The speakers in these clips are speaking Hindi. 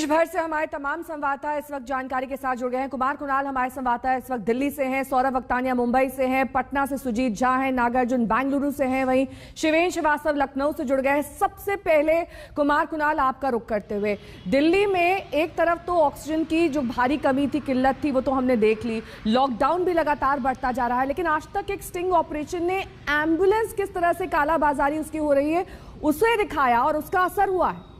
भर से हमारे तमाम संवाददाता इस वक्त जानकारी के साथ जुड़ गए हैं। कुमार कुणाल हमारे संवाददाता इस वक्त दिल्ली से हैं, सौरभ अक्तानिया मुंबई से हैं, पटना से सुजीत झा हैं, नागार्जुन बेंगलुरु से हैं, वहीं शिवेन श्रीवास्तव लखनऊ से जुड़ गए हैं। सबसे पहले कुमार कुणाल आपका रुख करते हुए, दिल्ली में एक तरफ तो ऑक्सीजन की जो भारी कमी थी, किल्लत थी, वो तो हमने देख ली, लॉकडाउन भी लगातार बढ़ता जा रहा है, लेकिन आज तक एक स्टिंग ऑपरेशन ने एम्बुलेंस किस तरह से कालाबाजारी उसकी हो रही है उसे दिखाया और उसका असर हुआ है।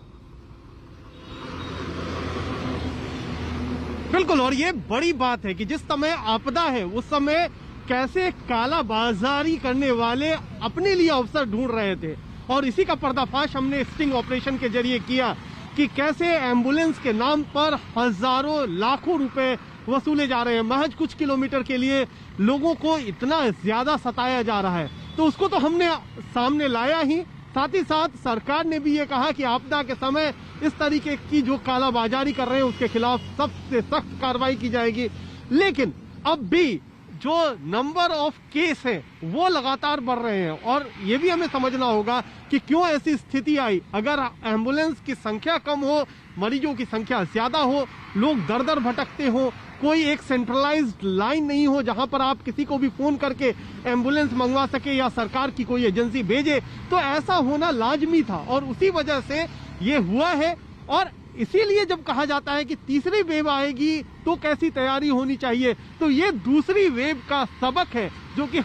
बिल्कुल, और ये बड़ी बात है कि जिस समय आपदा है उस समय कैसे काला बाजारी करने वाले अपने लिए अवसर ढूंढ रहे थे, और इसी का पर्दाफाश हमने स्टिंग ऑपरेशन के जरिए किया कि कैसे एम्बुलेंस के नाम पर हजारों लाखों रुपए वसूले जा रहे हैं। महज कुछ किलोमीटर के लिए लोगों को इतना ज्यादा सताया जा रहा है, तो उसको तो हमने सामने लाया ही, साथ ही साथ सरकार ने भी ये कहा कि आपदा के समय इस तरीके की जो कालाबाजारी कर रहे हैं उसके खिलाफ सबसे सख्त कार्रवाई की जाएगी। लेकिन अब भी जो नंबर ऑफ केस है वो लगातार बढ़ रहे हैं, और ये भी हमें समझना होगा कि क्यों ऐसी स्थिति आई। अगर एम्बुलेंस की संख्या कम हो, मरीजों की संख्या ज्यादा हो, लोग दर दर भटकते हो, कोई एक सेंट्रलाइज्ड लाइन नहीं हो जहां पर आप किसी को भी फोन करके एम्बुलेंस मंगवा सके या सरकार की कोई एजेंसी भेजे, तो ऐसा होना लाजमी था और उसी वजह से ये हुआ है। और इसीलिए जब कहा जाता है कि तीसरी वेव आएगी तो कैसी तैयारी होनी चाहिए, तो ये दूसरी वेव का सबक है जो कि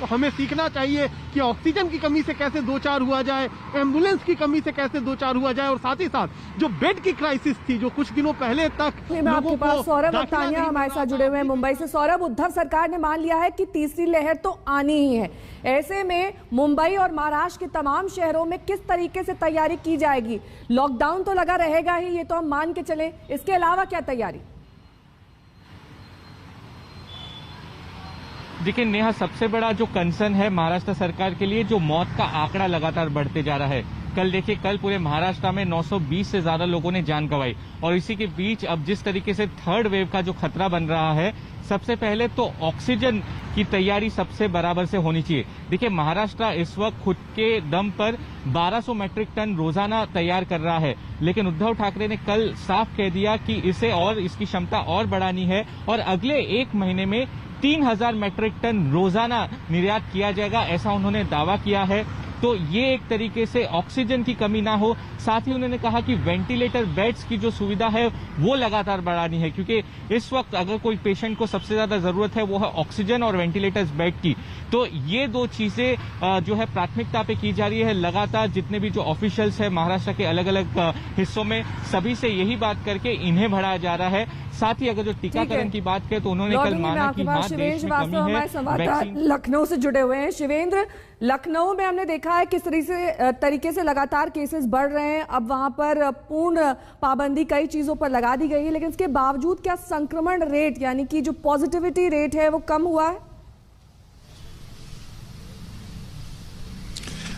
हमें सीखना चाहिए कि ऑक्सीजन की कमी से कैसे दो चार हुआ जाए, एम्बुलेंस की कमी से कैसे दो चार हुआ जाए, और साथ ही साथ जो बेड की क्राइसिस थी जो कुछ दिनों पहले तक आपके पास सौरभ अक्तानिया हमारे साथ जुड़े हुए हैं मुंबई से। सौरभ, उद्धव सरकार ने मान लिया है कि तीसरी लहर तो आनी ही है, ऐसे में मुंबई और महाराष्ट्र के तमाम शहरों में किस तरीके से तैयारी की जाएगी? लॉकडाउन तो लगा रहेगा ही, ये तो हम मान के चले, इसके अलावा क्या तैयारी? देखिए नेहा, सबसे बड़ा जो कंसर्न है महाराष्ट्र सरकार के लिए, जो मौत का आंकड़ा लगातार बढ़ते जा रहा है। कल पूरे महाराष्ट्र में 920 से ज्यादा लोगों ने जान गंवाई, और इसी के बीच अब जिस तरीके से थर्ड वेव का जो खतरा बन रहा है, सबसे पहले तो ऑक्सीजन की तैयारी सबसे बराबर से होनी चाहिए। देखिए महाराष्ट्र इस वक्त खुद के दम पर 1200 मैट्रिक टन रोजाना तैयार कर रहा है, लेकिन उद्धव ठाकरे ने कल साफ कह दिया कि इसे और इसकी क्षमता और बढ़ानी है, और अगले एक महीने में 3000 मैट्रिक टन रोजाना निर्यात किया जाएगा, ऐसा उन्होंने दावा किया है। तो ये एक तरीके से ऑक्सीजन की कमी ना हो। साथ ही उन्होंने कहा कि वेंटिलेटर बेड्स की जो सुविधा है वो लगातार बढ़ानी है, क्योंकि इस वक्त अगर कोई पेशेंट को सबसे ज्यादा जरूरत है वो है ऑक्सीजन और वेंटिलेटर्स बेड की। तो ये दो चीजें जो है प्राथमिकता पे की जा रही है। लगातार जितने भी जो ऑफिशियल्स है महाराष्ट्र के अलग अलग हिस्सों में, सभी से यही बात करके इन्हें बढ़ाया जा रहा है। साथ ही अगर जो टीकाकरण की बात करें तो उन्होंने कल माना कि हाँ, देश में कमी है। लखनऊ से जुड़े हुए हैं शिवेंद्र, लखनऊ में हमने देखा है किस तरीके से लगातार केसेस बढ़ रहे हैं। अब वहां पर पूर्ण पाबंदी कई चीजों पर लगा दी गई है, लेकिन इसके बावजूद क्या संक्रमण रेट यानी कि जो पॉजिटिविटी रेट है वो कम हुआ है?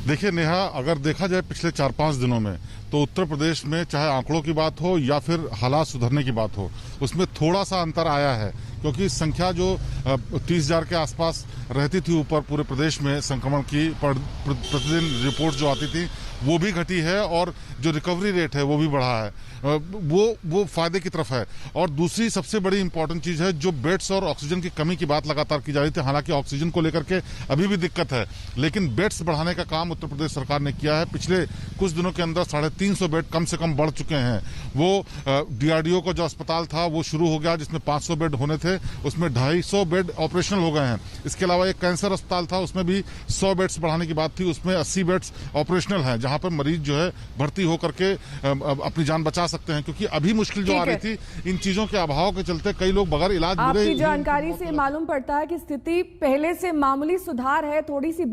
देखिए नेहा, अगर देखा जाए पिछले 4-5 दिनों में, तो उत्तर प्रदेश में चाहे आंकड़ों की बात हो या फिर हालात सुधरने की बात हो, उसमें थोड़ा सा अंतर आया है, क्योंकि संख्या जो 30,000 के आसपास रहती थी ऊपर पूरे प्रदेश में संक्रमण की प्रतिदिन रिपोर्ट जो आती थी वो भी घटी है, और जो रिकवरी रेट है वो भी बढ़ा है। वो फायदे की तरफ है। और दूसरी सबसे बड़ी इंपॉर्टेंट चीज है, जो बेड्स और ऑक्सीजन की कमी की बात लगातार की जा रही थी, हालांकि ऑक्सीजन को लेकर के अभी भी दिक्कत है, लेकिन बेड्स बढ़ाने का काम उत्तर प्रदेश सरकार ने किया है। पिछले कुछ दिनों के अंदर 350 बेड कम से कम बढ़ चुके हैं। वो डीआरडीओ का जो अस्पताल था वो शुरू हो गया, जिसमें 500 बेड होने थे, उसमें 250 बेड ऑपरेशनल हो गए हैं। इसके अलावा एक कैंसर अस्पताल था, उसमें भी 100 बेड्स बढ़ाने की बात थी, उसमें 80 बेड्स ऑपरेशनल हैं, जहां पर मरीज जो है भर्ती होकर के अपनी जान बचा सकते हैं। क्योंकि अभी मुश्किल जो आ रही थी, इन चीजों के अभाव के चलते कई लोग बगैर इलाज आपकी जानकारी से मालूम पड़ता है कि स्थिति पहले से मामूली सुधार है, थोड़ी सी